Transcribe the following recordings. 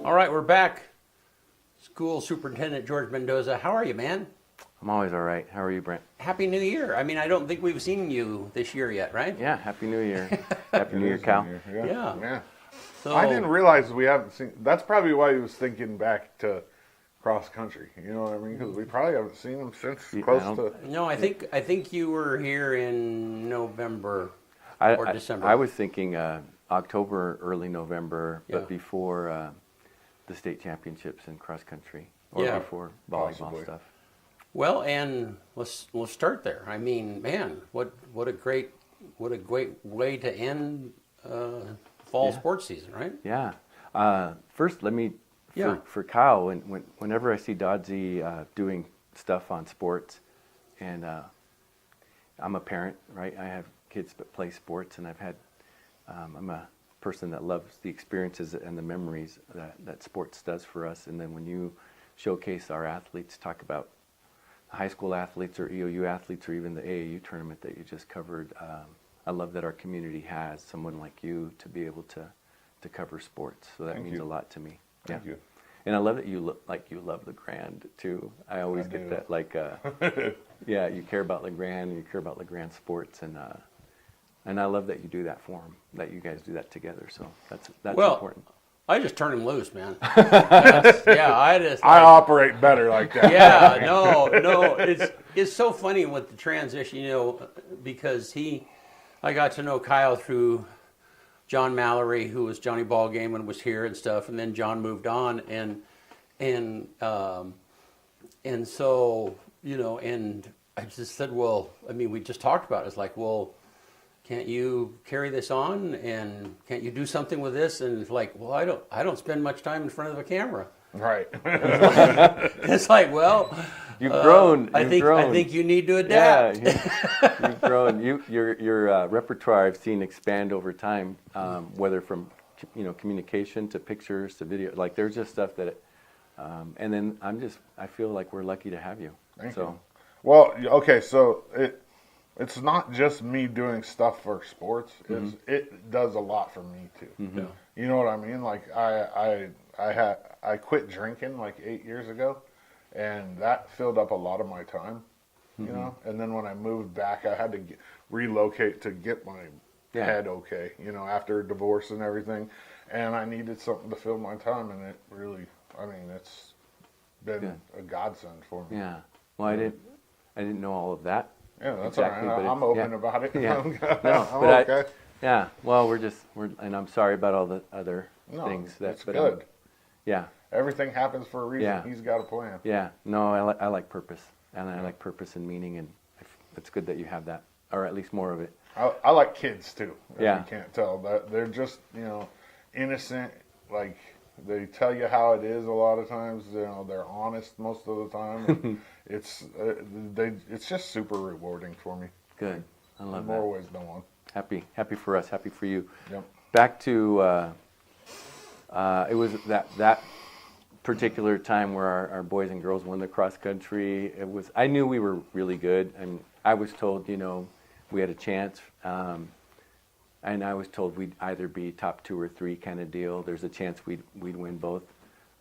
All right, we're back. School Superintendent George Mendoza. How are you, man? I'm always all right. How are you, Brent? Happy New Year. I mean, I don't think we've seen you this year yet, right? Yeah, Happy New Year. Happy New Year, Cal. Yeah. So, I didn't realize we haven't seen. That's probably why he was thinking back to cross country. You know what I mean? Because we probably haven't seen him since close to. No, I think you were here in November or December. I was thinking October, early November, Yeah. but before the state championships in cross country, or Yeah. before volleyball Possibly. stuff. Well, and we'll start there. I mean, man, what a great way to end fall sports season, right? Yeah. First, let me Yeah. for Kyle. Whenever I see Dodzy doing stuff on sports, and I'm a parent, right? I have kids that play sports, and I'm a person that loves the experiences and the memories that sports does for us. And then when you showcase our athletes, talk about high school athletes or EOU athletes or even the AAU tournament that you just covered, I love that our community has someone like you to be able to cover sports. So that Thank means you. a lot to me. Thank you. And I love that you look like you love LeGrand too. I always get do. that, like, yeah, you care about LeGrand and you care about LeGrand sports, and I love that you do that for them, that you guys do that together. So that's Well, important. I just turn him loose, man. I operate better like that. Yeah, no, it's so funny with the transition, because I got to know Kyle through John Mallory, who was Johnny Ballgame and was here and stuff, and then John moved on, and so and I just said, well, I mean, we just talked about it. It's like, well, can't you carry this on, and can't you do something with this? And it's like, well, I don't spend much time in front of a camera. Right. It's like, well, You've grown. I think you need to adapt. Yeah, you've grown. Your repertoire I've seen expand over time, whether from communication to pictures to video. Like there's just stuff that, and then I feel like we're lucky to have you. Thank you. Well, okay, so it's not just me doing stuff for sports. It does a lot for me too. Mm-hmm. Yeah. You know what I mean? Like I quit drinking like 8 years ago, and that filled up a lot of my time. You know, and then when I moved back, I had to relocate to get my head okay. After divorce and everything, and I needed something to fill my time, and it really, I mean, it's been a godsend for me. Yeah. Well, I didn't know all of that. Yeah, that's exactly, all right. I'm open about it. Yeah. I'm okay. Yeah. Well, and I'm sorry about all the other No, things. It's good. Yeah. Everything happens for a reason. Yeah. He's got a plan. Yeah. No, I like purpose, and I like purpose and meaning, and it's good that you have that, or at least more of it. I like kids too. If Yeah. you can't tell that they're just innocent. Like they tell you how it is a lot of times. They're honest most of the time. And it's just super rewarding for me. Good. I love in that. more ways than one. Happy for us. Happy for you. Yep. Back to it was that particular time where our boys and girls won the cross country. I knew we were really good, and I was told we had a chance, and I was told we'd either be top 2 or 3 kind of deal. There's a chance we'd win both,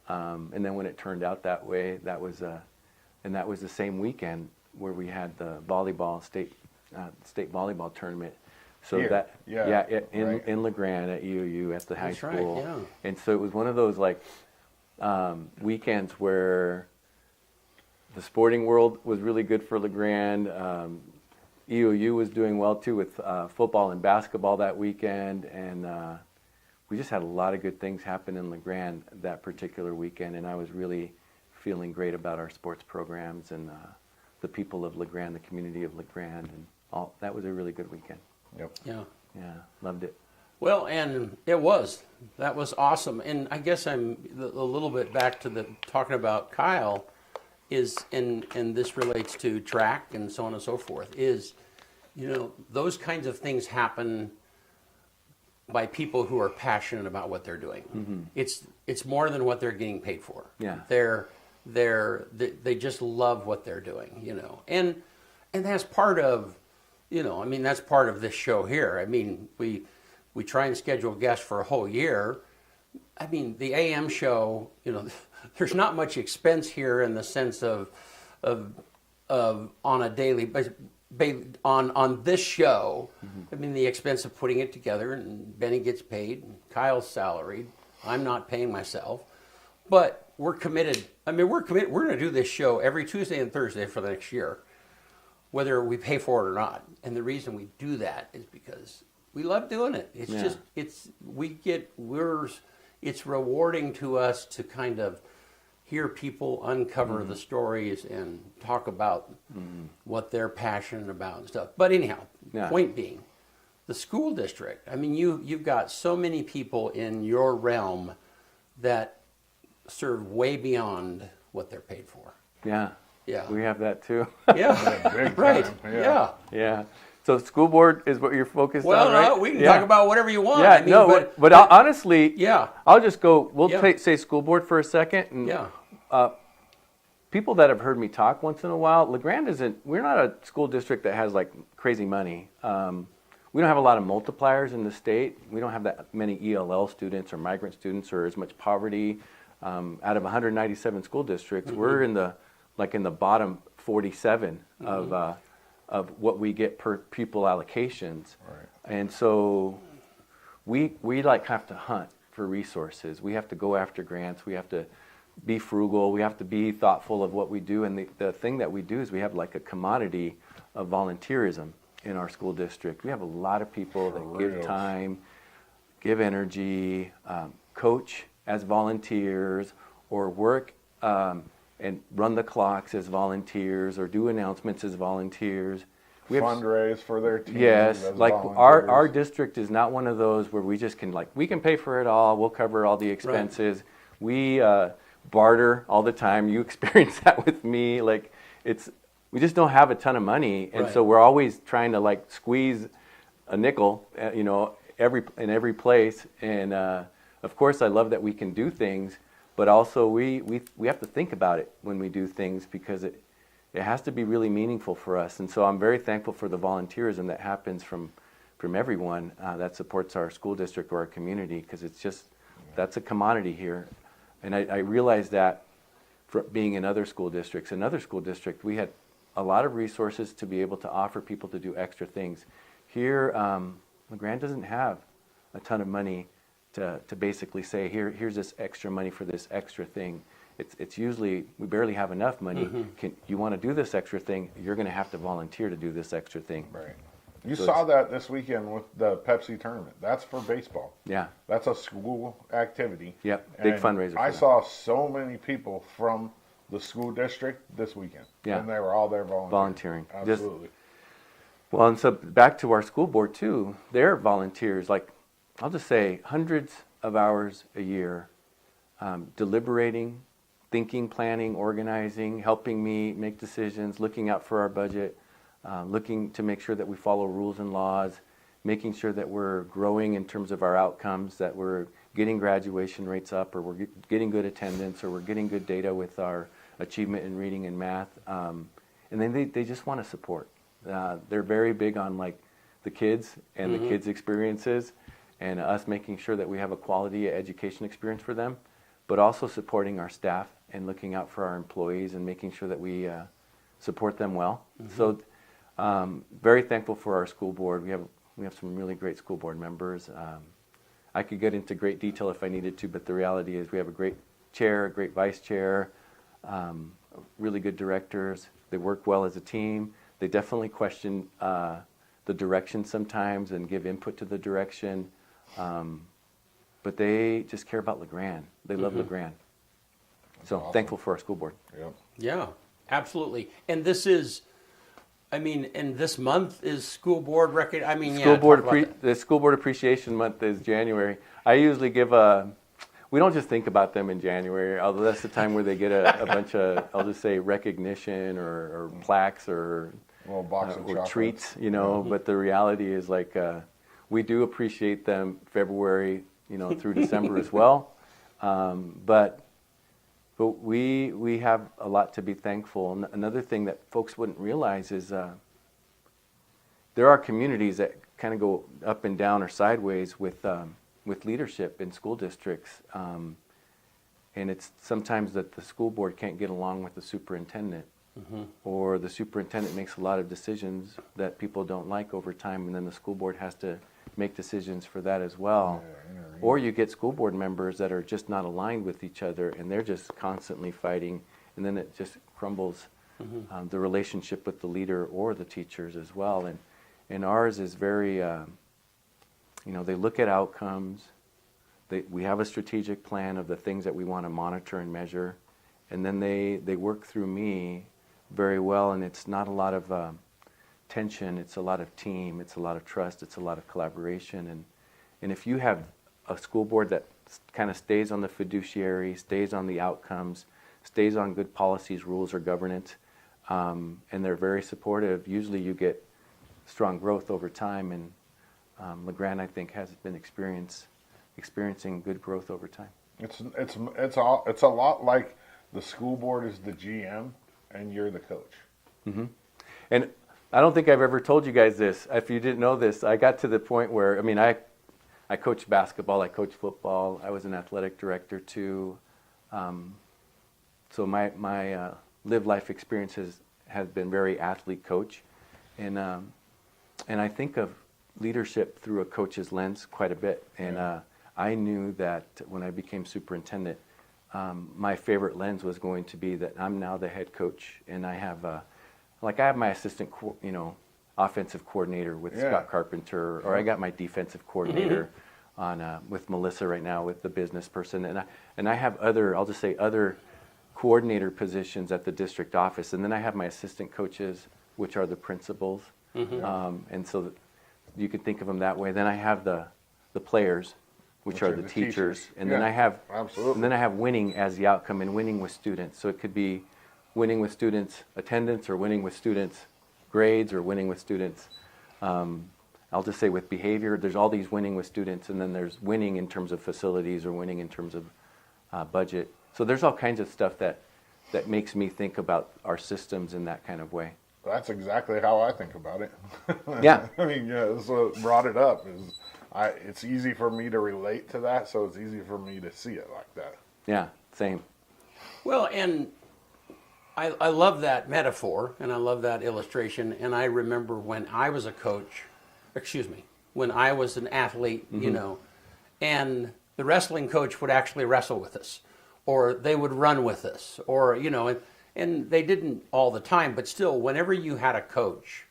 and then when it turned out that way, that was the same weekend where we had the volleyball state volleyball tournament. So Here. in LeGrand at EOU at the high school. Right, yeah. And so it was one of those weekends where the sporting world was really good for LeGrand. EOU was doing well too with football and basketball that weekend, and we just had a lot of good things happen in LeGrand that particular weekend, and I was really feeling great about our sports programs and the people of LeGrand, the community of LeGrand, and all. That was a really good weekend. Yep. Yeah. Yeah, loved it. Well, and that was awesome. And I guess I'm a little bit back to talking about Kyle and this relates to track and so on and so forth, those kinds of things happen by people who are passionate about what they're doing. Mm-hmm. It's more than what they're getting paid for. Yeah. They just love what they're doing, and that's part of, that's part of this show here. I mean, we try and schedule guests for a whole year, I mean, the AM show, there's not much expense here in the sense of on a daily on this show. I mean, the expense of putting it together, and Benny gets paid, and Kyle's salaried. I'm not paying myself, but we're committed. I mean, we're committed. We're going to do this show every Tuesday and Thursday for the next year, whether we pay for it or not. And the reason we do that is because we love doing it. It's just it's rewarding to us to kind of hear people uncover the stories and talk about what they're passionate about and stuff. But anyhow, point being, the school district, I mean, you've got so many people in your realm that serve way beyond what they're paid for. Yeah. Yeah. We have that too. Yeah. Big Right. time, Yeah. Yeah. So school board is what you're focused Well, on, right? no, we can talk about whatever you want. Yeah, I mean, no, but honestly, yeah. I'll just go, we'll Yeah. say school board for a second. And, Yeah. people that have heard me talk once in a while, LeGrand we're not a school district that has like crazy money. We don't have a lot of multipliers in the state. We don't have that many ELL students or migrant students or as much poverty. Out of 197 school districts, we're in the bottom 47 of what we get per pupil allocations. Right. And so we like have to hunt for resources. We have to go after grants. We have to be frugal. We have to be thoughtful of what we do. And the thing that we do is we have like a commodity of volunteerism in our school district. We have a lot of people that give time, give energy, coach as volunteers, or work and run the clocks as volunteers, or do announcements as volunteers. We have fundraise for their teams. Yes, as like volunteers. our district is not one of those where we just can we can pay for it all. We'll cover all the expenses. We barter all the time. You experience that with me. We just don't have a ton of money, and so we're always trying to squeeze a nickel, in every place. And of course, I love that we can do things, but also we have to think about it when we do things, because it has to be really meaningful for us. And so I'm very thankful for the volunteerism that happens from everyone that supports our school district or our community, because that's a commodity here. And I realized that from being in other school districts. In other school districts, we had a lot of resources to be able to offer people to do extra things. Here, LeGrand doesn't have a ton of money to basically say, here's this extra money for this extra thing. It's usually, we barely have enough money. You want to do this extra thing, you're going to have to volunteer to do this extra thing. Right. You saw that this weekend with the Pepsi tournament. That's for baseball. Yeah. That's a school activity. Yep. Big fundraiser. I saw so many people from the school district this weekend. Yeah. And they were all there volunteering. Absolutely. Well, and so back to our school board too, they're volunteers, I'll just say hundreds of hours a year, deliberating, thinking, planning, organizing, helping me make decisions, looking out for our budget, looking to make sure that we follow rules and laws, making sure that we're growing in terms of our outcomes, that we're getting graduation rates up, or we're getting good attendance, or we're getting good data with our achievement in reading and math. And then they just want to support. They're very big on the kids and the kids' experiences, and us making sure that we have a quality education experience for them, but also supporting our staff and looking out for our employees and making sure that we support them well. So very thankful for our school board. We have some really great school board members. I could get into great detail if I needed to, but the reality is we have a great chair, a great vice chair, really good directors. They work well as a team. They definitely question the direction sometimes and give input to the direction. But they just care about LeGrand. They love LeGrand. So awesome. Thankful for our school board. Yep. Yeah, absolutely. And this is, and this month is school board record. The School Board Appreciation Month is January. I usually give we don't just think about them in January, although that's the time where they get a bunch of, I'll just say, recognition or plaques or A little box of or chocolates. treats, But the reality is we do appreciate them February, through December as well. But we have a lot to be thankful. Another thing that folks wouldn't realize is there are communities that kind of go up and down or sideways with with leadership in school districts. And it's sometimes that the school board can't get along with the superintendent, or the superintendent makes a lot of decisions that people don't like over time, and then the school board has to make decisions for that as well. Or you get school board members that are just not aligned with each other, and they're just constantly fighting, and then it just crumbles the relationship with the leader or the teachers as well. And ours is very, they look at outcomes. We have a strategic plan of the things that we want to monitor and measure, and then they work through me very well, and it's not a lot of tension, it's a lot of team, it's a lot of trust, it's a lot of collaboration. And if you have a school board that kind of stays on the fiduciary, stays on the outcomes, stays on good policies, rules, or governance, and they're very supportive, usually you get strong growth over time, and LeGrand, I think, has been experiencing good growth over time. It's a lot like the school board is the GM and you're the coach. Mm-hmm. And I don't think I've ever told you guys this. If you didn't know this, I got to the point where, I coached basketball, I coached football, I was an athletic director too. So my live life experiences has been very athlete coach, and I think of leadership through a coach's lens quite a bit. And I knew that when I became superintendent, my favorite lens was going to be that I'm now the head coach, and I have my assistant, offensive coordinator with Scott Carpenter, or I got my defensive coordinator on with Melissa right now with the business person, and I have other coordinator positions at the district office, and then I have my assistant coaches, which are the principals, and so you could think of them that way. Then I have the players, which are the teachers. And then I have winning as the outcome, and winning with students. So it could be winning with students attendance, or winning with students grades, or winning with students, I'll just say with behavior. There's all these winning with students, and then there's winning in terms of facilities, or winning in terms of budget. So there's all kinds of stuff that makes me think about our systems in that kind of way. That's exactly how I think about it. Yeah. That's what brought it up. It's easy for me to relate to that, so it's easy for me to see it like that. Yeah, same. Well, and I love that metaphor, and I love that illustration, and I remember when I was a coach, when I was an athlete, and the wrestling coach would actually wrestle with us, or they would run with us, or, and they didn't all the time, but still, whenever you had a coach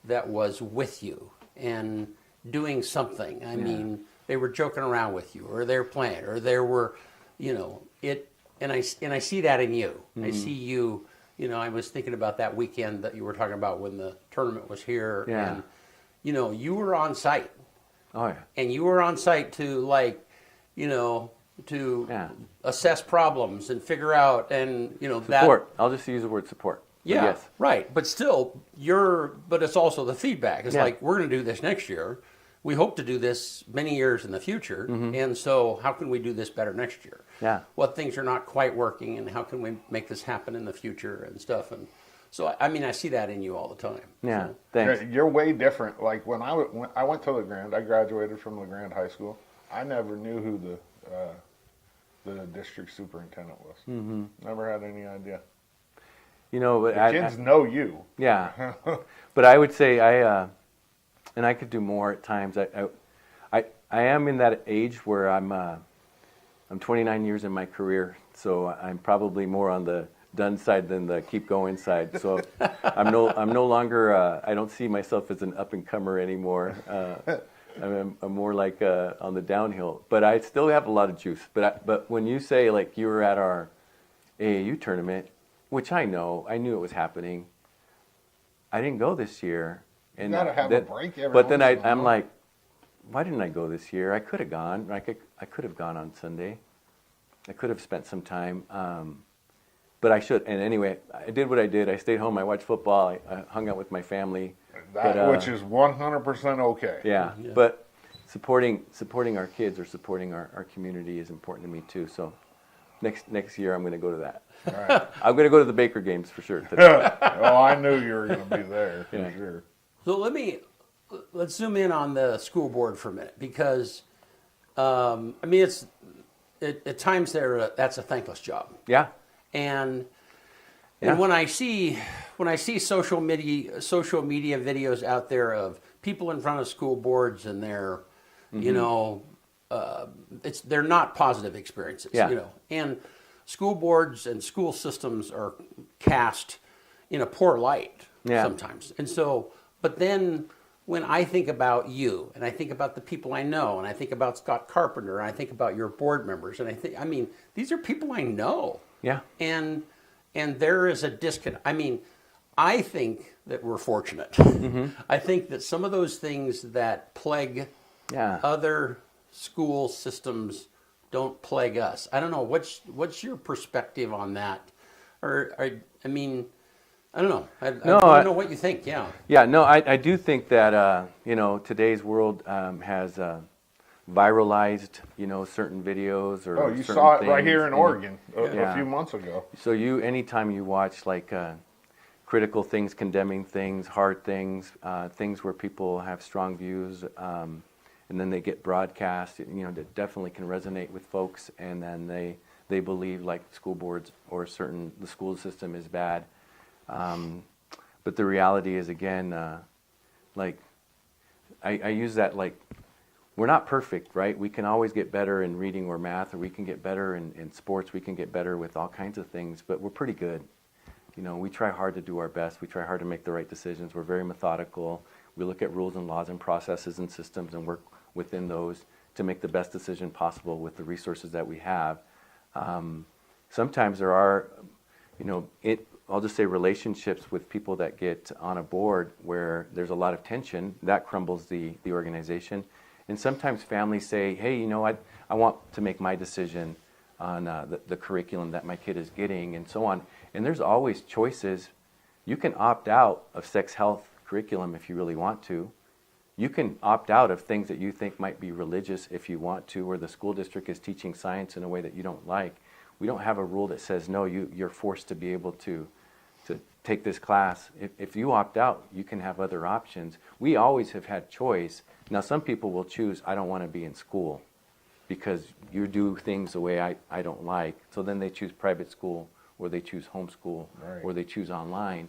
that was with you and doing something, they were joking around with you, or they were playing, or there were, and I see that in you. I see you, I was thinking about that weekend that you were talking about when the tournament was here, and, you were on site. Oh, yeah. And you were on site to assess problems and figure out, and support. I'll just use the word support. Yeah, yes. Right. But still, but it's also the feedback. It's like, we're going to do this next year. We hope to do this many years in the future. And so how can we do this better next year? Yeah. What things are not quite working, and how can we make this happen in the future and stuff. And so, I see that in you all the time. Yeah, so. thanks. You're way different. Like when I went to LeGrand, I graduated from LeGrand High School. I never knew who the district superintendent was. Never had any idea. But the kids know you. Yeah. But I would say and I could do more at times. I am in that age where I'm 29 years in my career, so I'm probably more on the done side than the keep going side. So I'm no longer. I don't see myself as an up and comer anymore. I'm more like on the downhill, but I still have a lot of juice. But when you say like you were at our AAU tournament, which I knew it was happening, I didn't go this year. And you gotta have a break every But then once in a I'm while. like, why didn't I go this year? I could have gone. I could have gone on Sunday. I could have spent some time. But I should. And anyway, I did what I did. I stayed home. I watched football. I hung out with my family. Which is 100% okay. Yeah. But supporting our kids or supporting our community is important to me too. So next year I'm going to go to that. All right. I'm going to go to the Baker games for sure. Oh, I knew you were going to be there for sure. So let's zoom in on the school board for a minute, because I mean, at times that's a thankless job. Yeah. And Yeah. and when I see social media videos out there of people in front of school boards and they're, you know, they're not positive experiences. Yeah. You know, and school boards and school systems are cast in a poor light sometimes. And so, but then when I think about you, and I think about the people I know, and I think about Scott Carpenter, and I think about your board members, and I mean, these are people I know. Yeah. And there is a disconnect. I mean, I think that we're fortunate. I think that some of those things that plague other school systems don't plague us. I don't know. What's your perspective on that? I mean, I don't know. I don't know what you think. Yeah. Yeah. No, I do think that you know, today's world has viralized, you know, certain videos or you certain saw it things, right here in you know. Oregon a few months ago. So anytime you watch like critical things, condemning things, hard things, things where people have strong views, and then they get broadcast, you know, that definitely can resonate with folks, and then they believe like school boards or the school system is bad. But the reality is, again, like I use that, like, we're not perfect, right? We can always get better in reading or math, or we can get better in sports, we can get better with all kinds of things, but we're pretty good. You know, we try hard to do our best. We try hard to make the right decisions. We're very methodical. We look at rules and laws and processes and systems and work within those to make the best decision possible with the resources that we have. Sometimes there are, you know, I'll just say relationships with people that get on a board where there's a lot of tension, that crumbles the organization. And sometimes families say, hey, you know, I want to make my decision on the curriculum that my kid is getting and so on. And there's always choices. You can opt out of sex health curriculum if you really want to. You can opt out of things that you think might be religious if you want to, or the school district is teaching science in a way that you don't like. We don't have a rule that says, no, you're forced to be able to take this class. If you opt out, you can have other options. We always have had choice. Now, some people will choose, I don't want to be in school because you do things the way I don't like. So then they choose private school, or they choose homeschool, or they choose online.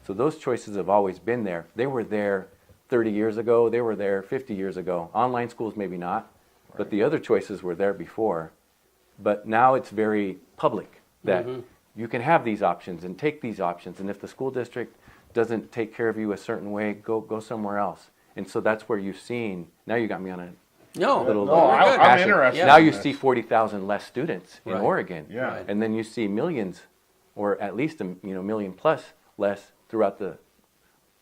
So those choices have always been there. They were there 30 years ago. They were there 50 years ago. Online schools, maybe not, but the other choices were there before. But now it's very public that you can have these options and take these options. And if the school district doesn't take care of you a certain way, go somewhere else. And so that's where you've seen, now you got me on a little I'm passion. interested. Now in you this. see 40,000 less students in Oregon. Yeah. Right. And then you see millions, or at least a million plus less throughout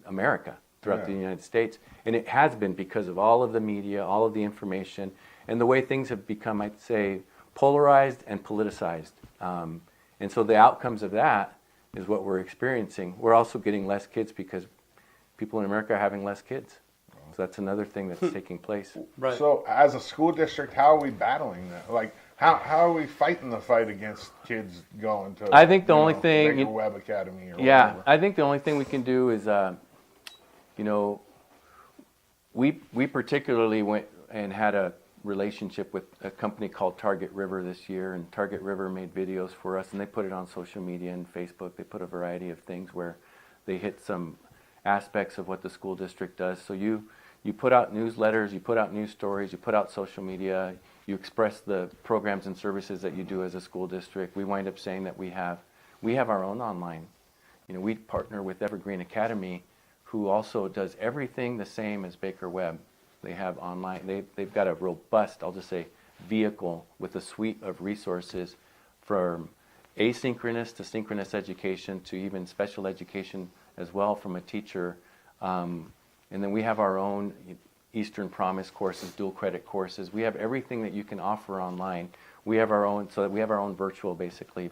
America, throughout the United States. And it has been because of all of the media, all of the information, and the way things have become, I'd say, polarized and politicized. And so the outcomes of that is what we're experiencing. We're also getting less kids because people in America are having less kids. So that's another thing that's taking place. Right. So as a school district, how are we battling that? Like, how are we fighting the fight against kids going to, I think the only thing, Baker Webb Academy or yeah, whatever? I think the only thing we can do is, you know, we particularly went and had a relationship with a company called Target River this year, and Target River made videos for us, and they put it on social media and Facebook. They put a variety of things where they hit some aspects of what the school district does. So you put out newsletters, you put out news stories, you put out social media, you express the programs and services that you do as a school district. We wind up saying that we have our own online. You know, we partner with Evergreen Academy, who also does everything the same as Baker Webb. They have online, they've got a robust, I'll just say, vehicle with a suite of resources from asynchronous to synchronous education to even special education as well from a teacher. And then we have our own Eastern Promise courses, dual credit courses. We have everything that you can offer online. We have our own, so that we have our own virtual, basically.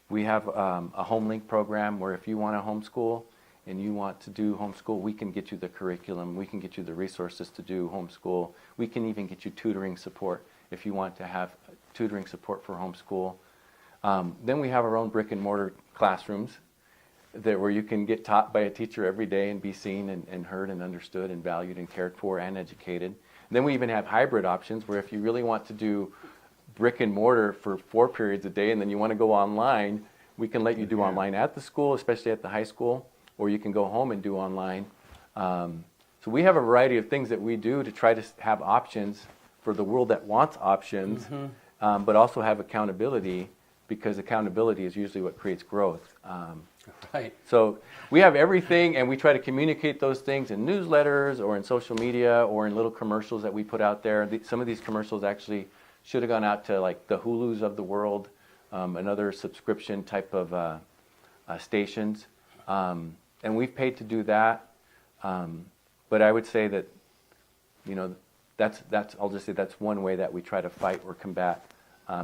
We have a HomeLink program where if you want to homeschool and you want to do homeschool, we can get you the curriculum, we can get you the resources to do homeschool. We can even get you tutoring support if you want to have tutoring support for homeschool. Then we have our own brick and mortar classrooms where you can get taught by a teacher every day and be seen and heard and understood and valued and cared for and educated. Then we even have hybrid options where if you really want to do brick and mortar for 4 periods a day and then you want to go online, we can let you do online at the school, especially at the high school, or you can go home and do online. So we have a variety of things that we do to try to have options for the world that wants options, but also have accountability, because accountability is usually what creates growth. Right. So we have everything, and we try to communicate those things in newsletters or in social media or in little commercials that we put out there. Some of these commercials actually should have gone out to like the Hulus of the world, another subscription type of stations. And we've paid to do that. But I would say that, you know, that's I'll just say that's one way that we try to fight or combat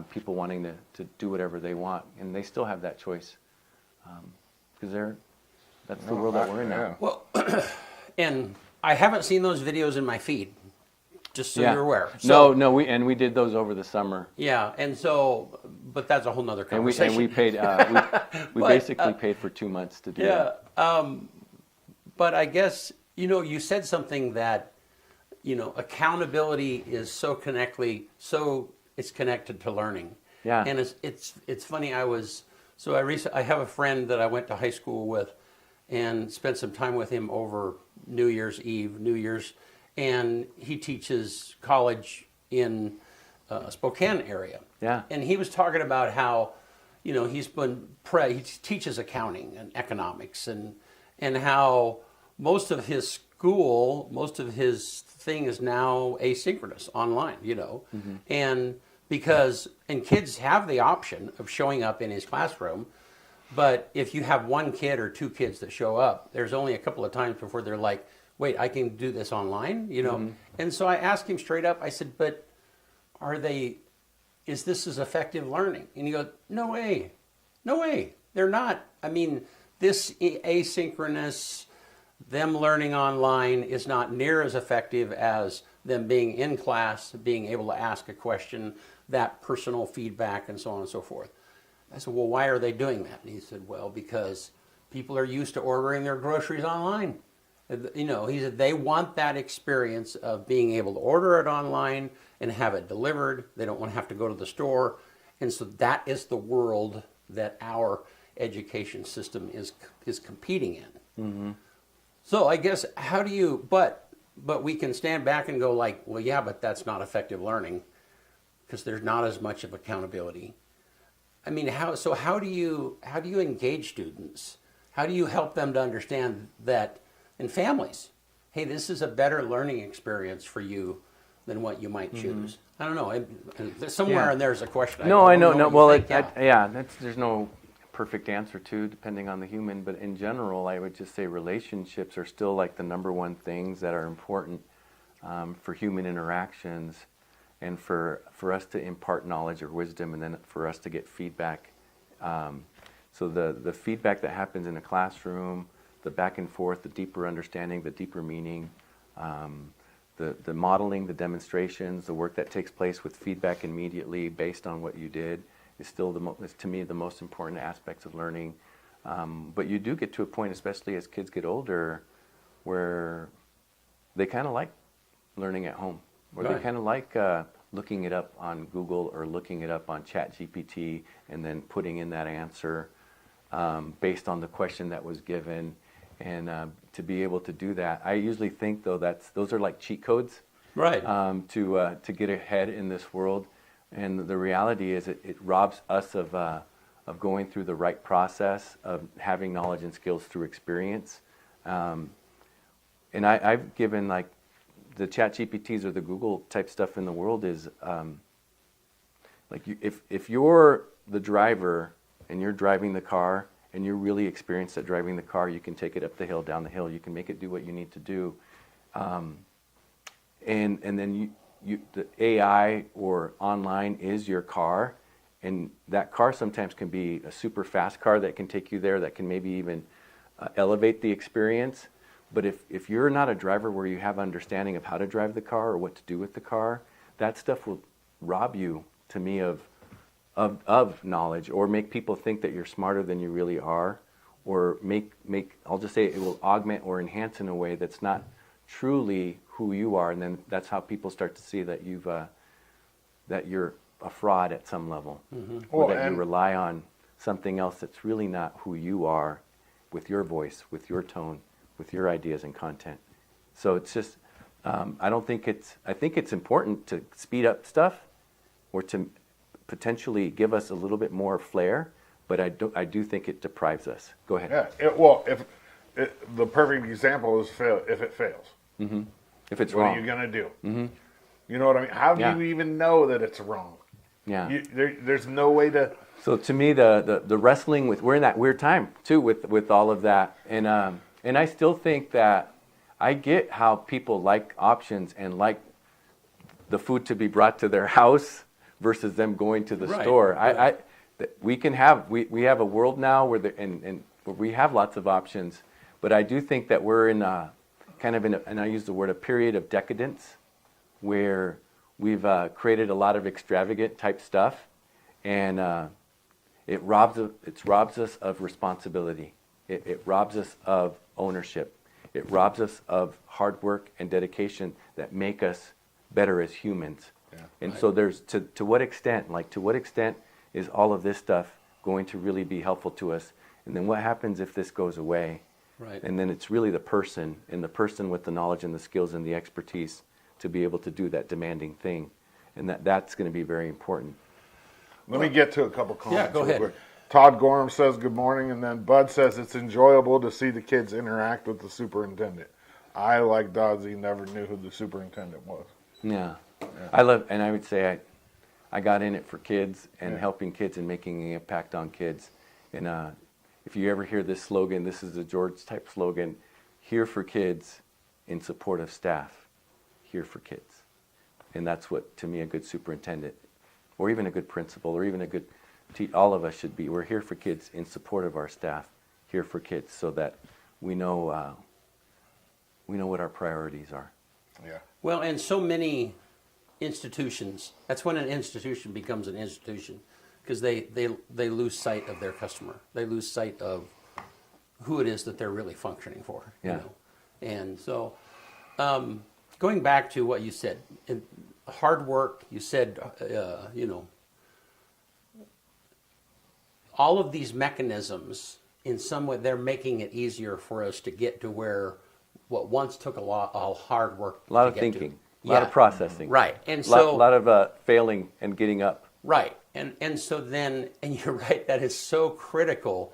people wanting to do whatever they want, and they still have that choice, because that's the world that we're in now. Well, and I haven't seen those videos in my feed, just so you're aware. So, No, we did those over the summer. Yeah, and so, but that's a whole nother And we conversation. paid we But, basically paid for 2 months to do that. But I guess, you know, you said something that, you know, accountability is so it's connected to learning. Yeah. And it's funny. I have a friend that I went to high school with, and spent some time with him over New Year's Eve, and he teaches college in Spokane area. Yeah. And he was talking about how, you know, he teaches accounting and economics, and how most of his thing is now asynchronous online, you know. And kids have the option of showing up in his classroom, but if you have 1 kid or 2 kids that show up, there's only a couple of times before they're like, wait, I can do this online, you know. And so I asked him straight up, I said, but is this as effective learning? And he goes, no way, they're not. I mean, this asynchronous, them learning online is not near as effective as them being in class, being able to ask a question, that personal feedback, and so on and so forth. I said, well, why are they doing that? And he said, well, because people are used to ordering their groceries online. You know, he said they want that experience of being able to order it online and have it delivered. They don't want to have to go to the store. And so that is the world that our education system is competing in. So I guess but we can stand back and go like, well, yeah, but that's not effective learning, because there's not as much of accountability. I mean, how do you engage students? How do you help them to understand that, and families, hey, this is a better learning experience for you than what you might choose? I don't know. Somewhere in there's a question. I know. No. Well, there's no perfect answer to, depending on the human, but in general, I would just say relationships are still like the number one things that are important for human interactions, and for us to impart knowledge or wisdom, and then for us to get feedback. So the feedback that happens in a classroom, the back and forth, the deeper understanding, the deeper meaning, the modeling, the demonstrations, the work that takes place with feedback immediately based on what you did, is still to me the most important aspects of learning. But you do get to a point, especially as kids get older, where they kind of like learning at home, or they kind of like looking it up on Google or looking it up on ChatGPT and then putting in that answer based on the question that was given. And to be able to do that, I usually think though those are like cheat codes, Right. To get ahead in this world. And the reality is it robs us of going through the right process, of having knowledge and skills through experience. And I've given, like, the ChatGPTs or the Google type stuff in the world is, if you're the driver and you're driving the car and you're really experienced at driving the car, you can take it up the hill, down the hill, you can make it do what you need to do. And then the AI or online is your car, and that car sometimes can be a super fast car that can take you there, that can maybe even elevate the experience. But if you're not a driver where you have understanding of how to drive the car or what to do with the car, that stuff will rob you, to me, of knowledge, or make people think that you're smarter than you really are, or make I'll just say it will augment or enhance in a way that's not truly who you are, and then that's how people start to see that that you're a fraud at some level, or that you rely on something else that's really not who you are, with your voice, with your tone, with your ideas and content. So it's just, I think it's important to speed up stuff, or to potentially give us a little bit more flair, but I do think it deprives us. Go ahead. Yeah. The perfect example is if it fails. If it's What wrong. are you going to do? You know what I mean? How do you even know that it's wrong? Yeah. There's no way to. So to me, the wrestling with, we're in that weird time too with all of that, and I still think that I get how people like options and like the food to be brought to their house versus them going to the store. We have a world now where where we have lots of options, but I do think that we're in and I use the word, a period of decadence, where we've created a lot of extravagant type stuff, and it robs us of responsibility. It robs us of ownership. It robs us of hard work and dedication that make us better as humans. Yeah. And so there's to what extent is all of this stuff going to really be helpful to us? And then what happens if this goes away? Right. And then it's really the person, and the person with the knowledge and the skills and the expertise to be able to do that demanding thing. And that's going to be very important. Let me get to a couple comments. Yeah, go real ahead. quick. Todd Gorham says good morning, and then Bud says it's enjoyable to see the kids interact with the superintendent. I, like Dodzy, never knew who the superintendent was. Yeah. I would say I got in it for kids and helping kids and making an impact on kids. And if you ever hear this slogan, this is a George type slogan: here for kids, in support of staff. Here for kids. And that's what, to me, a good superintendent, or even a good principal, or even a good all of us should be. We're here for kids, in support of our staff, here for kids, so that we know what our priorities are. Yeah. Well, and so many institutions, that's when an institution becomes an institution, because they lose sight of their customer. They lose sight of who it is that they're really functioning for. Yeah. You know? And so, going back to what you said, hard work, you said, all of these mechanisms, in some way, they're making it easier for us to get to where what once took a lot of hard work. A lot of thinking, a lot of processing. Right. And A so lot of failing and getting up. right. And so then, and you're right, that is so critical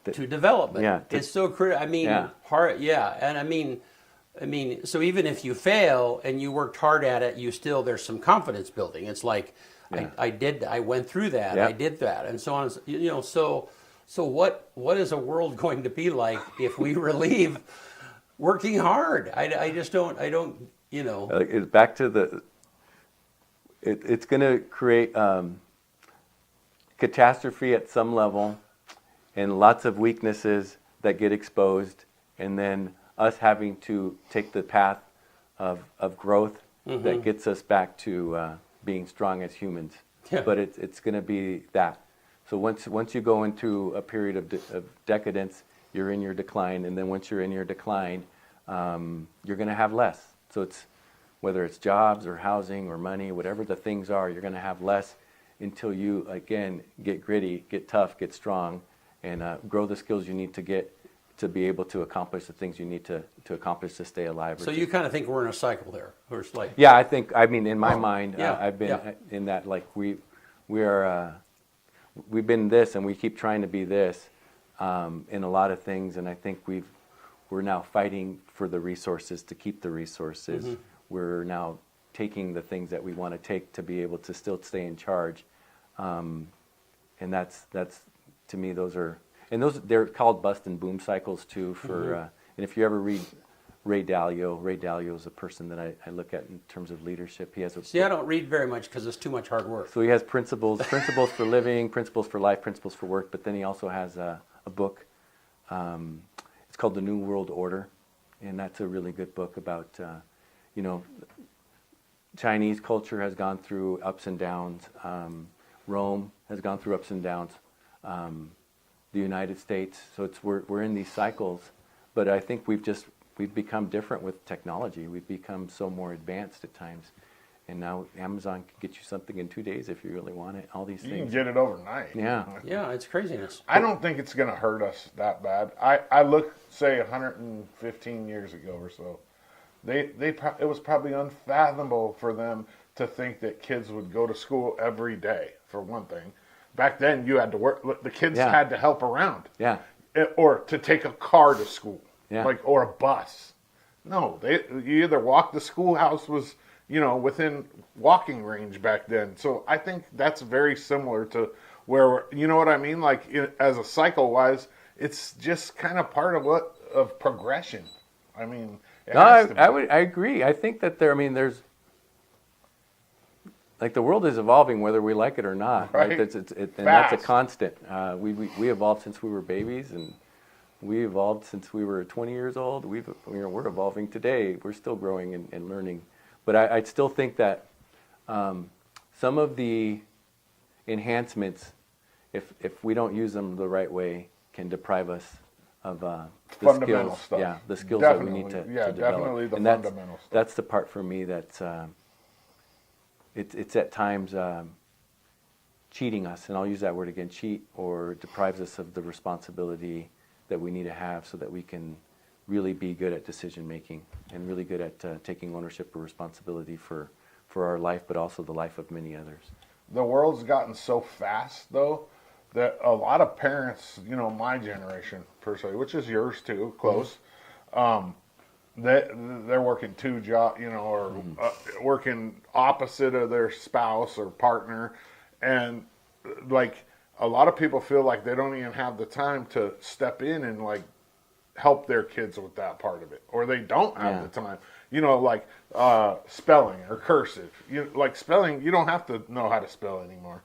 to development. Yeah, it's so critical. I mean, Yeah. hard, yeah. And I mean, so even if you fail and you worked hard at it, there's some confidence building. It's like, Yeah. I went through that, Yeah. I did that, and so on. So what is a world going to be like if we relieve working hard? I don't. It's back to it's going to create catastrophe at some level, and lots of weaknesses that get exposed, and then us having to take the path of growth that gets us back to being strong as humans. Yeah. But it's going to be that. So once you go into a period of decadence, you're in your decline, and then once you're in your decline, you're going to have less. So it's whether it's jobs or housing or money, whatever the things are, you're going to have less until you again get gritty, get tough, get strong, and grow the skills you need to get to be able to accomplish the things you need to accomplish to stay alive. So you kind of think we're in a cycle there, or it's like Yeah, I mean, in my mind, yeah, I've been yeah. in that, like, we've been this, and we keep trying to be this in a lot of things, and I think we're now fighting for the resources to keep the resources. We're now taking the things that we want to take to be able to still stay in charge, and that's to me, they're called bust and boom cycles too. And if you ever read Ray Dalio is a person that I look at in terms of leadership. He has I don't read very much because it's too much hard work. So he has principles for living, principles for life, principles for work. But then he also has a book. It's called The New World Order, and that's a really good book about Chinese culture has gone through ups and downs. Rome has gone through ups and downs. The United States. So we're in these cycles, but I think we've just we've become different with technology. We've become so more advanced at times. And now Amazon can get you something in 2 days if you really want it. All these You things. can get it overnight. Yeah. Yeah, it's craziness. I don't think it's going to hurt us that bad. I look, say, 115 years ago or so. It was probably unfathomable for them to think that kids would go to school every day, for one thing. Back then, you had to work. The kids Yeah. had to help around. Yeah. Or to take a car to school. Yeah. Or a bus. No, you either walked. The schoolhouse was, within walking range back then. So I think that's very similar to where, you know what I mean? Like, as a cycle wise, it's just kind of part of progression. I mean, No, I agree. I think that there's like the world is evolving whether we like it or not. Right? Right. And that's a constant. We evolved since we were babies, and we evolved since we were 20 years old. We're evolving today. We're still growing and learning. But I still think that some of the enhancements, if we don't use them the right way, can deprive us of the fundamental skills. stuff. Yeah, the skills Definitely. that we need to develop. Definitely the And fundamental stuff. That's the part for me that's it's at times cheating us, and I'll use that word again, cheat, or deprives us of the responsibility that we need to have so that we can really be good at decision making and really good at taking ownership or responsibility for our life, but also the life of many others. The world's gotten so fast, though, that a lot of parents, my generation per se, which is yours too, close, they're working two jobs, or working opposite of their spouse or partner, and like a lot of people feel like they don't even have the time to step in and like help their kids with that part of it, or they don't have the time. Like spelling or cursive. Like spelling, you don't have to know how to spell anymore.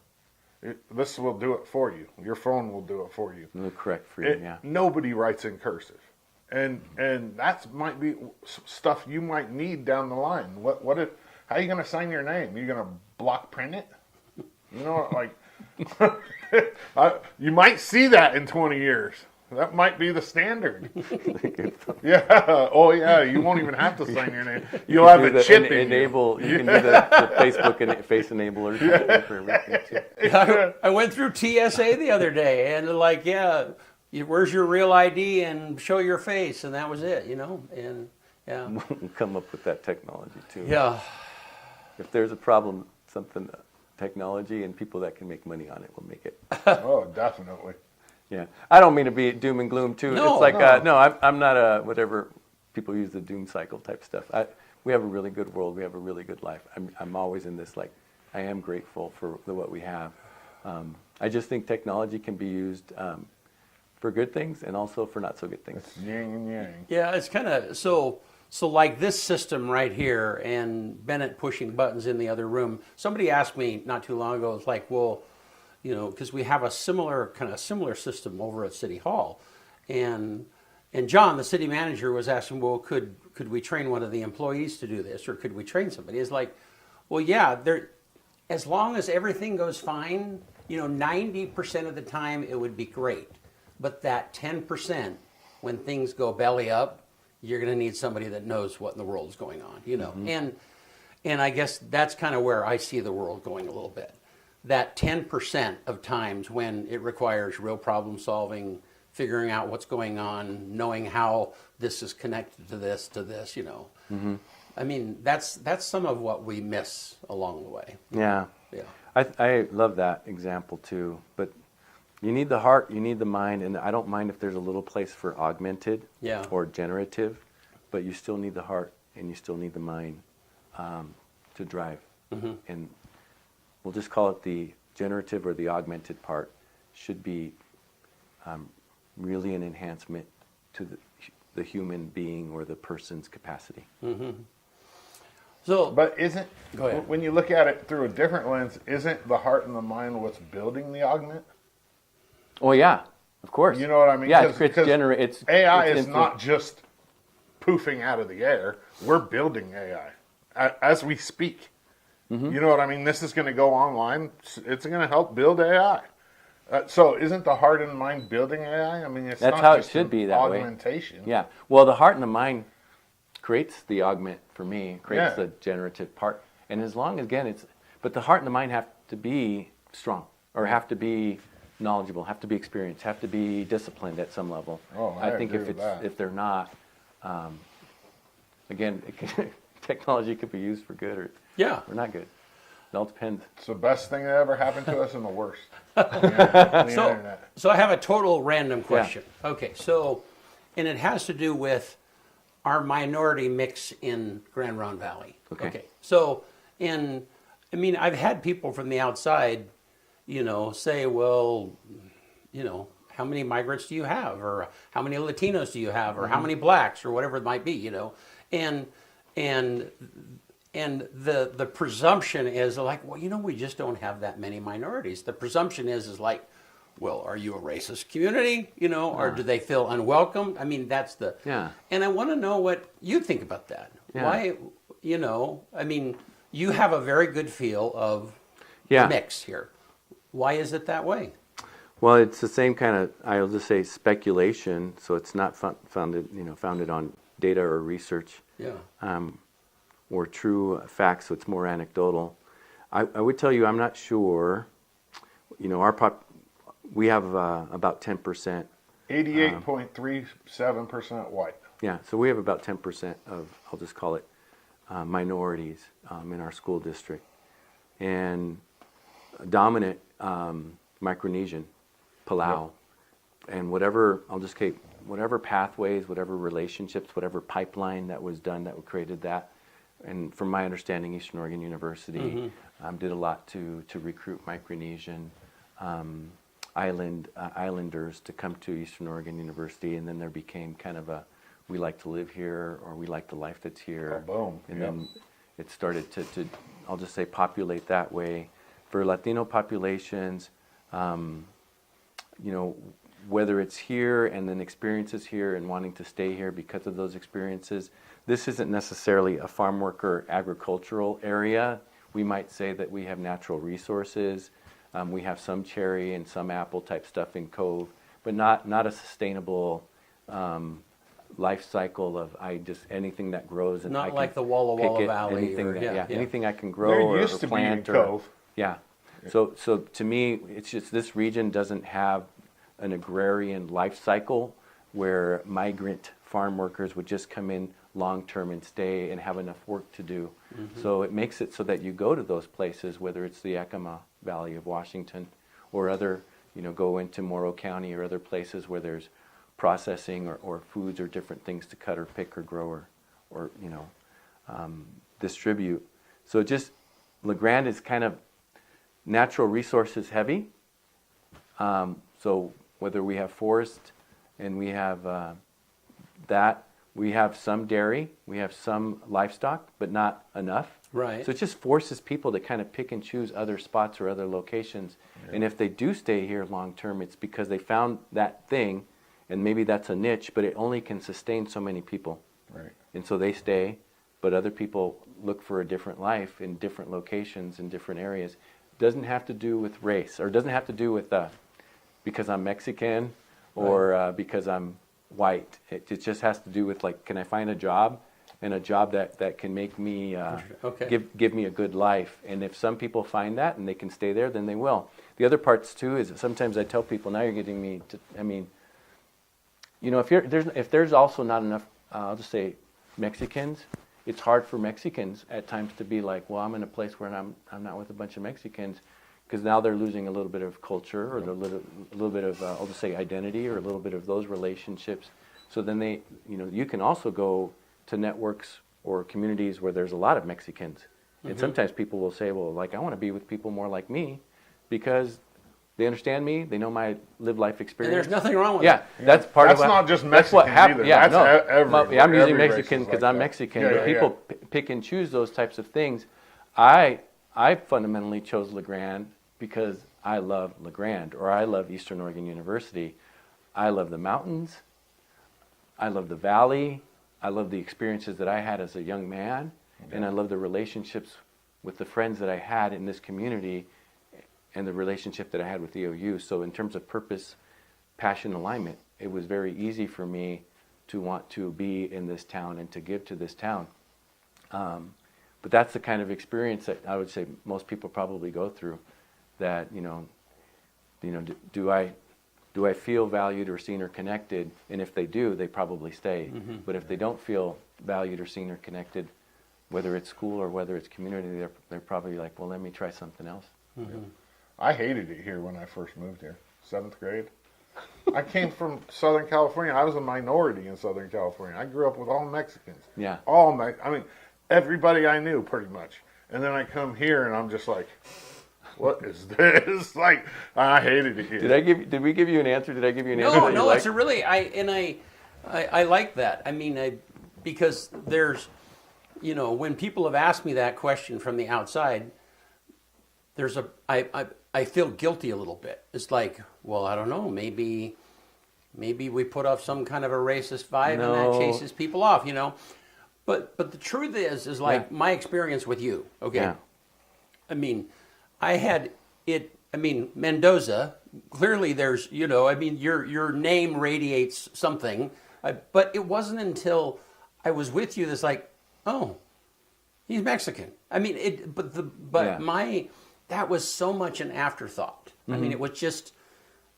This will do it for you. Your phone will do it for you. It'll correct for you, yeah. Nobody writes in cursive. And that might be stuff you might need down the line. How are you going to sign your name? You're going to block print it? You might see that in 20 years. That might be the standard. Yeah. Oh, yeah. You won't even have to sign your name. You'll have a chip in enable. You can do the Facebook and face enabler for everything too. I went through TSA the other day, and where's your real ID and show your face, and that was it, and yeah. We'll come up with that technology too. Yeah. If there's a problem, technology and people that can make money on it will make it. Oh, definitely. Yeah, I don't mean to be doom and gloom too. No, it's like no. I'm not a whatever people use the doom cycle type stuff. We have a really good world. We have a really good life. I'm always in this I am grateful for what we have. I just think technology can be used for good things and also for not so good things. It's yin and yang. Yeah, it's kind of so like this system right here, and Bennett pushing buttons in the other room. Somebody asked me not too long ago. It's like, well, because we have a similar system over at City Hall, and John, the city manager, was asking, well, could we train one of the employees to do this, or could we train somebody? It's like, well, yeah, as long as everything goes fine, 90% of the time it would be great, but that 10% when things go belly up, you're going to need somebody that knows what in the world is going on, and I guess that's kind of where I see the world going a little bit. That 10% of times when it requires real problem solving, figuring out what's going on, knowing how this is connected to this, Mm-hmm. I mean, that's some of what we miss along the way. Yeah. Yeah. I love that example too. But you need the heart, you need the mind, and I don't mind if there's a little place for augmented or generative, but you still need the heart and you still need the mind to drive. Mm-hmm. And we'll just call it the generative or the augmented part should be really an enhancement to the human being or the person's capacity. Mm-hmm. So, But go ahead. when you look at it through a different lens, isn't the heart and the mind what's building the augment? Oh yeah, of course. You know what I mean? Yeah, it's AI it's is not just poofing out of the air. We're building AI as we speak. Mm-hmm. You know what I mean? This is going to go online. It's going to help build AI. So isn't the heart and mind building AI? I mean, That's not how it just should be that way. augmentation. Yeah. Well, the heart and the mind creates the augment for me, creates the generative part. And as long as, again, but the heart and the mind have to be strong, or have to be knowledgeable, have to be experienced, have to be disciplined at some level. Oh, I think agree with that. if they're not, again, technology could be used for good or not good. It all depends. It's the best thing that ever happened to us and the worst. The internet. So I have a total random question. Okay, so, and it has to do with our minority mix in Grand Ronde Valley. Okay. So, I've had people from the outside, say, well, how many migrants do you have, or how many Latinos do you have, or how many blacks, or whatever it might be, and the presumption is like, well, we just don't have that many minorities. The presumption is like, well, are you a racist community, or do they feel unwelcome? That's the And I want to know what you think about that. Why, you have a very good feel of the mix here. Why is it that way? Well, it's the same kind of, I'll just say, speculation. So it's not founded on data or research. Or true facts, so it's more anecdotal. I would tell you, I'm not sure. We have about 10%. 88.37% white. Yeah, so we have about 10% of, I'll just call it, minorities in our school district, and dominant Micronesian, Palau, and whatever pathways, whatever relationships, whatever pipeline that was done that created that. And from my understanding, Eastern Oregon University did a lot to recruit Micronesian islanders to come to Eastern Oregon University, and then there became kind of a, we like to live here, or we like the life that's here. Oh, boom. And then it started to, I'll just say, populate that way. For Latino populations, whether it's here and then experiences here and wanting to stay here because of those experiences, this isn't necessarily a farm worker agricultural area. We might say that we have natural resources. We have some cherry and some apple type stuff in Cove, but not a sustainable life cycle of anything that grows. And not like the Walla Walla Valley. Anything I can grow There or used to plant. be in Cove. So to me, it's just this region doesn't have an agrarian life cycle where migrant farm workers would just come in long-term and stay and have enough work to do. So it makes it so that you go to those places, whether it's the Yakima Valley of Washington or other, go into Morrow County or other places where there's processing or foods or different things to cut or pick or grow or distribute. So just LeGrand is kind of natural resources heavy. So whether we have forest and we have that, we have some dairy, we have some livestock, but not enough. Right. So it just forces people to kind of pick and choose other spots or other locations. And if they do stay here long term, it's because they found that thing, and maybe that's a niche, but it only can sustain so many people. Right. And so they stay, but other people look for a different life in different locations in different areas. Doesn't have to do with race, or doesn't have to do with because I'm Mexican or because I'm white. It just has to do with, like, can I find a job, and a job that can make me give me a good life. And if some people find that and they can stay there, then they will. The other parts too is that sometimes I tell people, now you're getting me to, if there's also not enough, I'll just say Mexicans, it's hard for Mexicans at times to be like, well, I'm in a place where I'm not with a bunch of Mexicans, because now they're losing a little bit of culture or a little bit of, I'll just say, identity, or a little bit of those relationships. So then they, you can also go to networks or communities where there's a lot of Mexicans. And sometimes people will say, well, like, I want to be with people more like me because they understand me, they know my lived life experience. And there's nothing wrong with that. That's part That's of not just that's what Mexicans happened. either. That's I'm using every Mexican race is because like I'm that. Mexican, Yeah, but yeah, people pick and choose those types of things. I fundamentally chose LeGrand because I love LeGrand, or I love Eastern Oregon University. I love the mountains. I love the valley. I love the experiences that I had as a young man, and I love the relationships with the friends that I had in this community, and the relationship that I had with EOU. So in terms of purpose, passion, alignment, it was very easy for me to want to be in this town and to give to this town. But that's the kind of experience that I would say most people probably go through. That do I feel valued or seen or connected? And if they do, they probably stay. But if they don't feel valued or seen or connected, whether it's school or whether it's community, they're probably like, well, let me try something else. I hated it here when I first moved here, 7th grade. I came from Southern California. I was a minority in Southern California. I grew up with all Mexicans. Yeah. I mean, everybody I knew pretty much. And then I come here and I'm just like, what is this? Like, I hated it here. Did we give you an answer? Did I give you an answer? No, it's a really, I like that. I mean, because there's, when people have asked me that question from the outside, I feel guilty a little bit. It's like, well, I don't know, maybe we put off some kind of a racist vibe and that chases people off, But the truth is like my experience with you, okay? Yeah. I mean, Mendoza, clearly there's, your name radiates something, but it wasn't until I was with you that's like, oh, he's Mexican. I mean, that was so much an afterthought. I mean, it was just,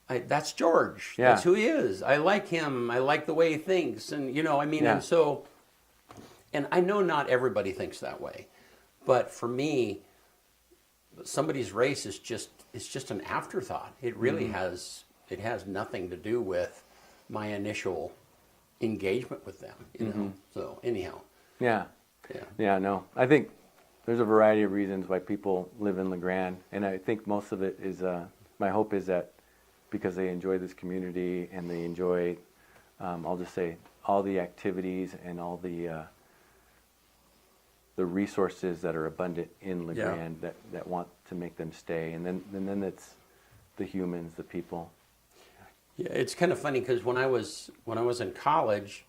that's George. Yeah. That's who he is. I like him. I like the way he thinks. And, and so, and I know not everybody thinks that way, but for me, somebody's race is just an afterthought. It really has nothing to do with my initial engagement with them, So anyhow. Yeah. No, I think there's a variety of reasons why people live in LeGrand, and I think most of it is, my hope is that because they enjoy this community and they enjoy, I'll just say, all the activities and all the resources that are abundant in LeGrand that want to make them stay, and then it's the humans, the people. Yeah, it's kind of funny because when I was in college,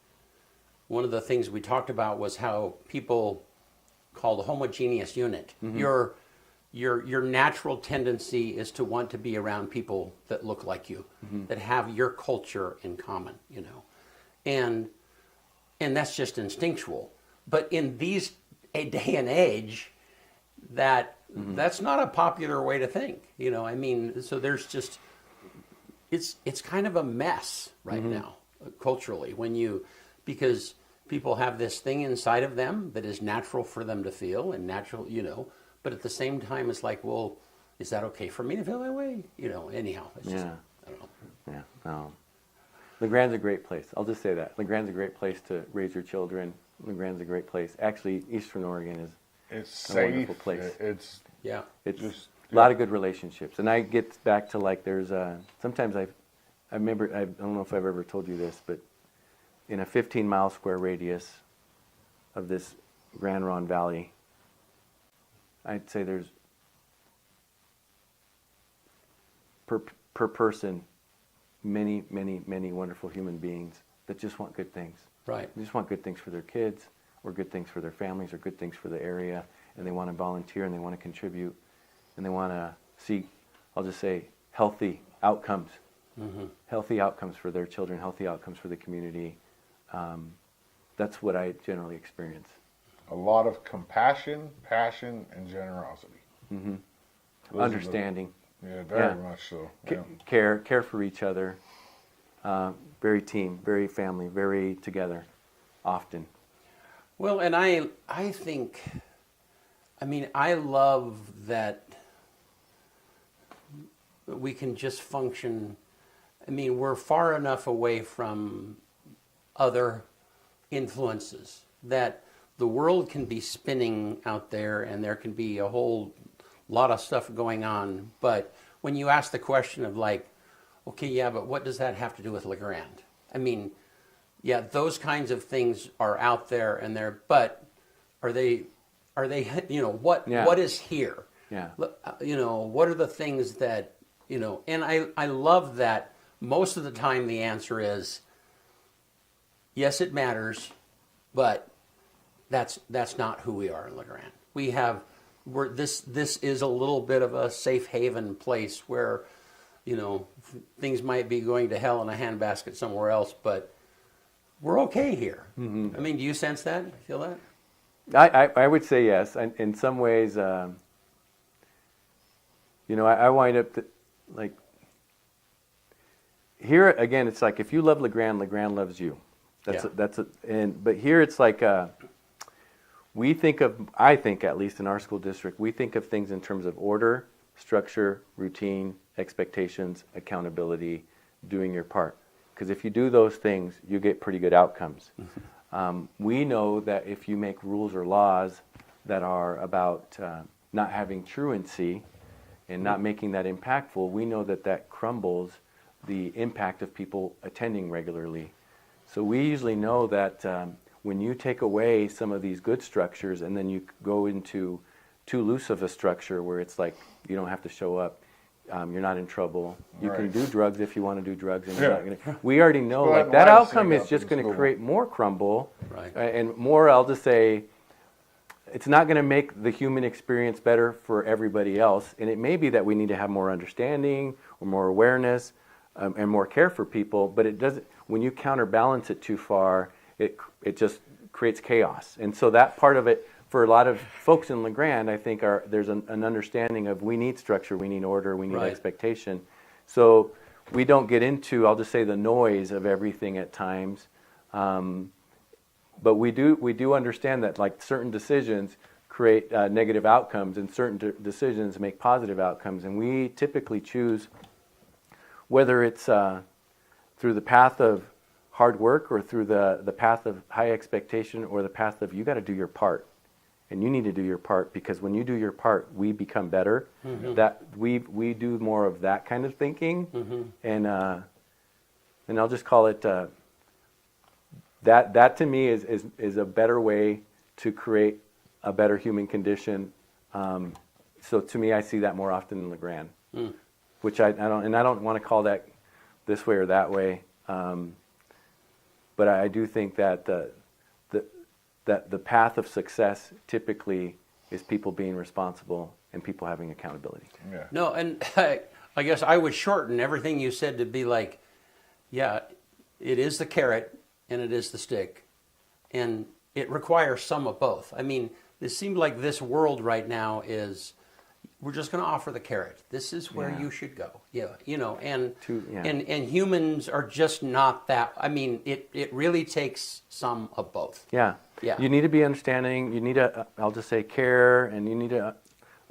one of the things we talked about was how people call the homogeneous unit. Your natural tendency is to want to be around people that look like you, that have your culture in common, and that's just instinctual. But in these day and age, that's not a popular way to think. So there's just it's kind of a mess right now culturally because people have this thing inside of them that is natural for them to feel and natural, but at the same time it's like, well, is that okay for me to feel that way? Anyhow, it's just, I don't know. Yeah, no. LeGrand's a great place. I'll just say that. LeGrand's a great place to raise your children. LeGrand's a great place. Actually, Eastern Oregon is a wonderful place. It's just a lot of good relationships. And I get back to like there's sometimes I remember, I don't know if I've ever told you this, but in a 15-mile square radius of this Grand Ronde Valley, I'd say there's per person many, many, many wonderful human beings that just want good things. Right. They just want good things for their kids, or good things for their families, or good things for the area, and they want to volunteer, and they want to contribute, and they want to see, I'll just say, healthy outcomes. Healthy outcomes for their children, healthy outcomes for the community. That's what I generally experience. a lot of compassion, passion, and generosity. Understanding. Very much so. Yeah. Care for each other. Very team, very family, very together, often. Well, and I think, I mean, I love that we can just function. I mean, we're far enough away from other influences that the world can be spinning out there and there can be a whole lot of stuff going on. But when you ask the question of like, okay, yeah, but what does that have to do with LeGrand? I mean, yeah, those kinds of things are out there and they're, but are they, you know, what is here? Yeah. You know, what are the things that, you know, and I love that most of the time the answer is, yes, it matters, but that's not who we are in LeGrand. This is a little bit of a safe haven place where, you know, things might be going to hell in a handbasket somewhere else, but we're okay here. I mean, do you sense that? Feel that? I would say yes. And in some ways, I wind up like here again. It's like if you love LeGrand, LeGrand loves you. But here it's like I think at least in our school district, we think of things in terms of order, structure, routine, expectations, accountability, doing your part. Because if you do those things, you get pretty good outcomes. We know that if you make rules or laws that are about not having truancy and not making that impactful, we know that crumbles the impact of people attending regularly. So we usually know that when you take away some of these good structures and then you go into too loose of a structure where it's like you don't have to show up, you're not in trouble. You can do drugs if you want to do drugs, and you're not going to. We already know like that outcome is just going to create more crumble, and more. I'll just say, it's not going to make the human experience better for everybody else. And it may be that we need to have more understanding or more awareness and more care for people. But it doesn't. When you counterbalance it too far, it just creates chaos. And so that part of it. For a lot of folks in LeGrand, I think there's an understanding of we need structure, we need order, we need expectation. So we don't get into, I'll just say, the noise of everything at times. But we do understand that like certain decisions create negative outcomes and certain decisions make positive outcomes. And we typically choose, whether it's through the path of hard work or through the path of high expectation or the path of you got to do your part. And you need to do your part, because when you do your part, we become better. That we do more of that kind of thinking, and I'll just call it that to me is a better way to create a better human condition. So to me, I see that more often in LeGrand, which I don't want to call that this way or that way, but I do think that that the path of success typically is people being responsible and people having accountability. Yeah. No, and I guess I would shorten everything you said to be like, yeah, it is the carrot and it is the stick, and it requires some of both. I mean, it seems like this world right now is, we're just going to offer the carrot. This is where you should go. And humans are just not that. I mean, it really takes some of both. Yeah. You need to be understanding. You need to, I'll just say, care, and you need to.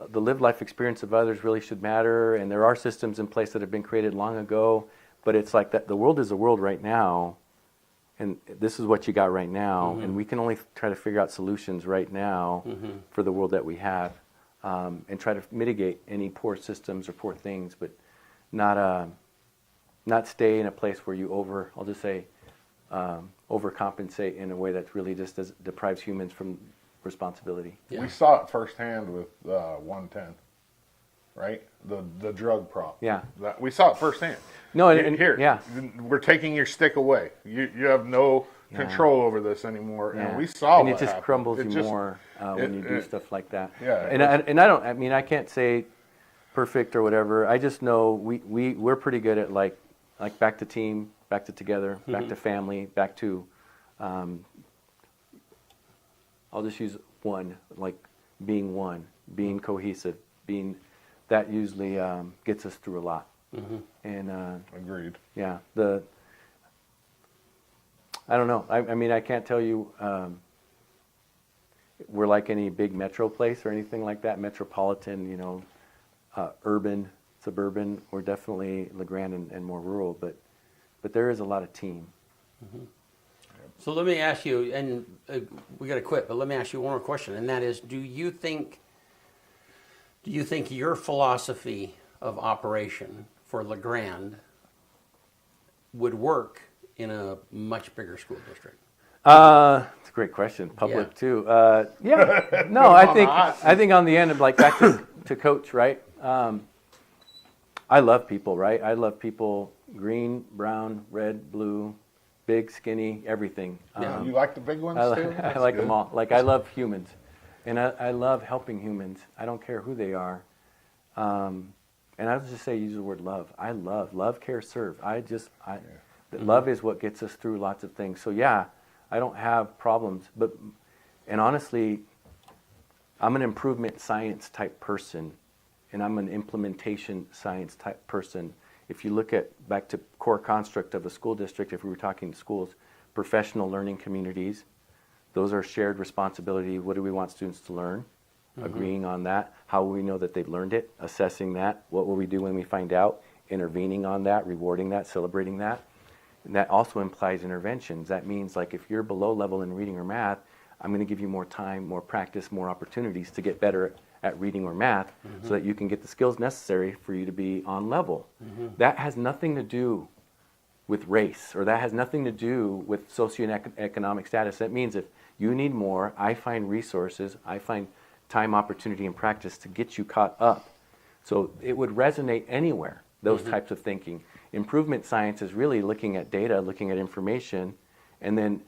The lived life experience of others really should matter. And there are systems in place that have been created long ago. But it's like that. The world is the world right now, and this is what you got right now. And we can only try to figure out solutions right now for the world that we have. And try to mitigate any poor systems or poor things, but not stay in a place where you overcompensate in a way that really just deprives humans from responsibility. Yeah. We saw it firsthand with 110, right? The drug problem. Yeah, we saw it firsthand. No, and here, we're taking your stick away. You have no control over this anymore, and we saw. And it just crumbles more when you do stuff like that. Yeah, and I don't. I mean, I can't say perfect or whatever. I just know we're pretty good at like back to team, back to together, back to family, back to. I'll just use one, like being cohesive, that usually gets us through a lot. And agreed. Yeah, I don't know. I mean, I can't tell you we're like any big metro place or anything like that. Metropolitan, urban, suburban. We're definitely LeGrand and more rural, but there is a lot of team. So let me ask you, and we got to quit, but let me ask you one more question, and that is: Do you think your philosophy of operation for LeGrand would work in a much bigger school district? It's a great question. Public too. Yeah. No, I think on the end of like back to coach, right? I love people, right? I love people, green, brown, red, blue, big, skinny, everything. You like the big ones too? I like them all. Like I love humans, and I love helping humans. I don't care who they are. And I would just say use the word love. I love, care, serve. Love is what gets us through lots of things. So yeah, I don't have problems, and honestly, I'm an improvement science type person, and I'm an implementation science type person. If you look at back to core construct of a school district, if we were talking schools, professional learning communities, those are shared responsibility. What do we want students to learn? Agreeing on that. How will we know that they've learned it? Assessing that. What will we do when we find out? Intervening on that, rewarding that, celebrating that. And that also implies interventions. That means like if you're below level in reading or math, I'm going to give you more time, more practice, more opportunities to get better at reading or math so that you can get the skills necessary for you to be on level. That has nothing to do with race, or that has nothing to do with socioeconomic status. That means if you need more, I find resources, I find time, opportunity, and practice to get you caught up. So it would resonate anywhere, those types of thinking. Improvement science is really looking at data, looking at information, and then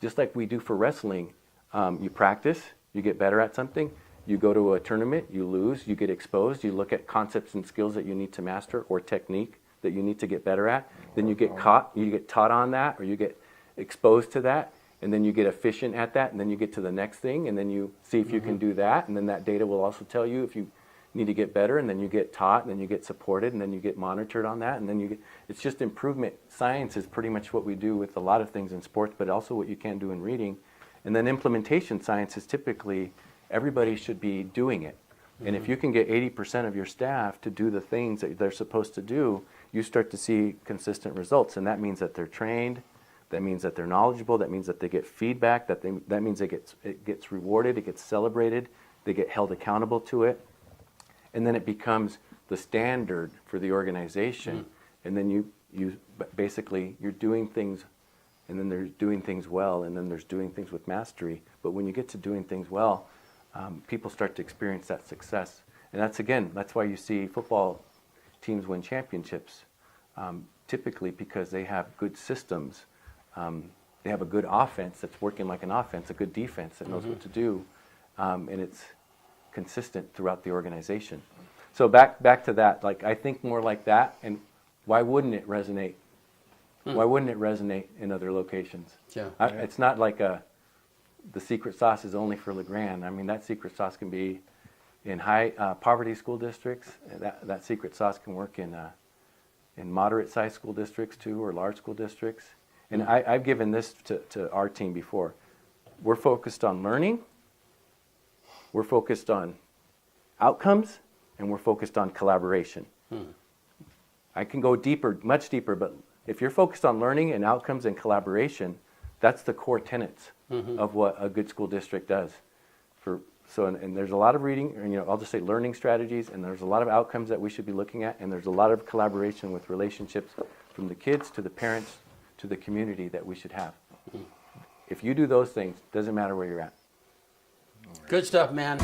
just like we do for wrestling, you practice, you get better at something, you go to a tournament, you lose, you get exposed, you look at concepts and skills that you need to master or technique that you need to get better at, then you get caught, you get taught on that, or you get exposed to that, and then you get efficient at that, and then you get to the next thing, and then you see if you can do that, and then that data will also tell you if you need to get better, and then you get taught, and then you get supported, and then you get monitored on that, and then you get, it's just improvement. Science is pretty much what we do with a lot of things in sports, but also what you can do in reading. And then implementation science is typically, everybody should be doing it. And if you can get 80% of your staff to do the things that they're supposed to do, you start to see consistent results. And that means that they're trained, that means that they're knowledgeable, that means that they get feedback, that means it gets rewarded, it gets celebrated, they get held accountable to it. And then it becomes the standard for the organization. And then you basically, you're doing things, and then there's doing things well, and then there's doing things with mastery. But when you get to doing things well, people start to experience that success. And that's why you see football teams win championships, typically because they have good systems. They have a good offense that's working like an offense, a good defense that knows what to do, and it's consistent throughout the organization. So back to that, like I think more like that, and why wouldn't it resonate? Why wouldn't it resonate in other locations? Yeah. It's not like the secret sauce is only for LeGrand. I mean, that secret sauce can be in high poverty school districts. That secret sauce can work in moderate-sized school districts too, or large school districts. And I've given this to our team before. We're focused on learning, we're focused on outcomes, and we're focused on collaboration. I can go deeper, much deeper, but if you're focused on learning and outcomes and collaboration, that's the core tenets of what a good school district does. And there's a lot of reading, or, I'll just say learning strategies, and there's a lot of outcomes that we should be looking at, and there's a lot of collaboration with relationships from the kids to the parents to the community that we should have. If you do those things, doesn't matter where you're at. Good stuff, man.